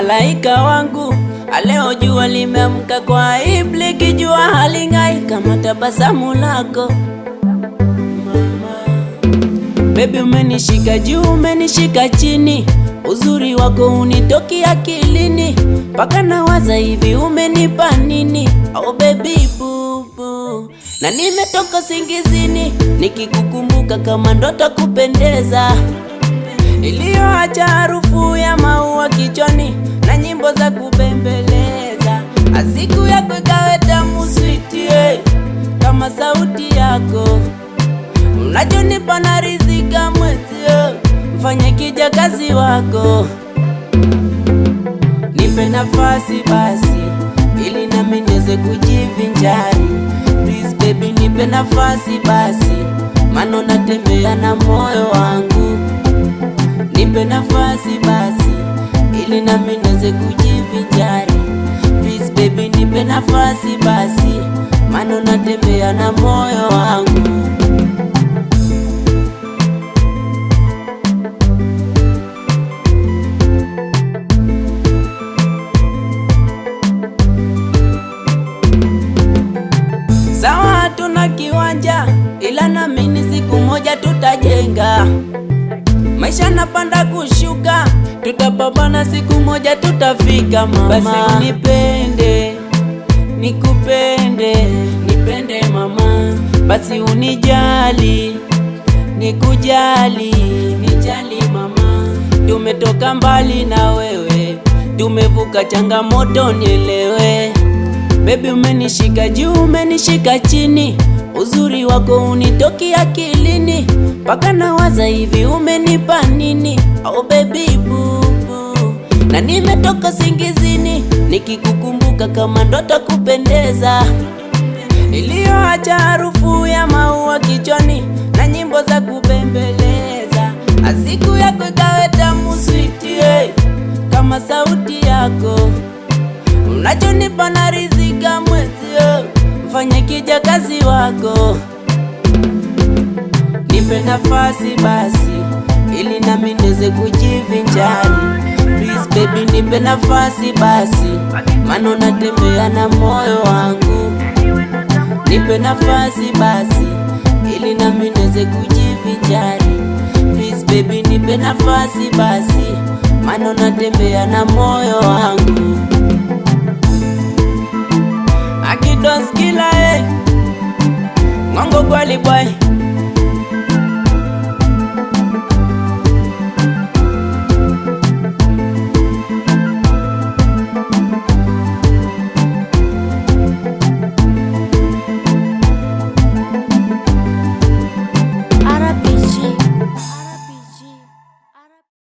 malaika wangu, leo jua limeamka kwa ibli, kijua halingai kama tabasamu lako mama. Baby umenishika juu, umenishika chini, uzuri wako unitoki akilini, mpaka nawaza hivi umenipa nini? Oh baby bubu, na nimetoka singizini nikikukumbuka kama ndoto kupendeza, iliyoacha harufu ya maua kichwani na nyimbo za kubembeleza. Asiku yako ikawe tamu sweet, kama sauti yako unachonipa na rizika mwezio, mfanye kijakazi wako. Nipe nafasi basi ili nami niweze kujivinjari, please baby nipe nafasi basi, maana natembea na moyo wangu. Nipe nafasi basi ili nami niweze kujivinjari, please baby nipe nafasi basi, maana natembea na moyo wangu. Sawa hatuna kiwanja, ila naamini siku moja tutajenga. Maisha napanda kushuka, tutapambana siku moja tutafika mama. Basi unipende, nikupende, nipende mama. Basi unijali, nikujali, nijali mama. Tumetoka mbali na wewe, tumevuka changamoto nielewe. Baby umenishika juu, umenishika chini, uzuri wako unitoki akilini, mpaka nawaza hivi umenipa nini? Oh baby bubu, na nimetoka singizini nikikukumbuka kama ndoto kupendeza, iliyoacha harufu ya maua kichwani na nyimbo za kubembeleza. Asiku yako ikawe tamu sweet, kama sauti yako unachonipa na rizika mwezio, mfanye kijakazi wako. Nipe nafasi basi ili nami niweze kujivinjari, please baby nipe nafasi basi, maana natembea na moyo wangu. Nipe nafasi basi ili nami niweze kujivinjari, please baby nipe nafasi basi, maana natembea na moyo wangu. Akidons kila Ngongo kweli boy.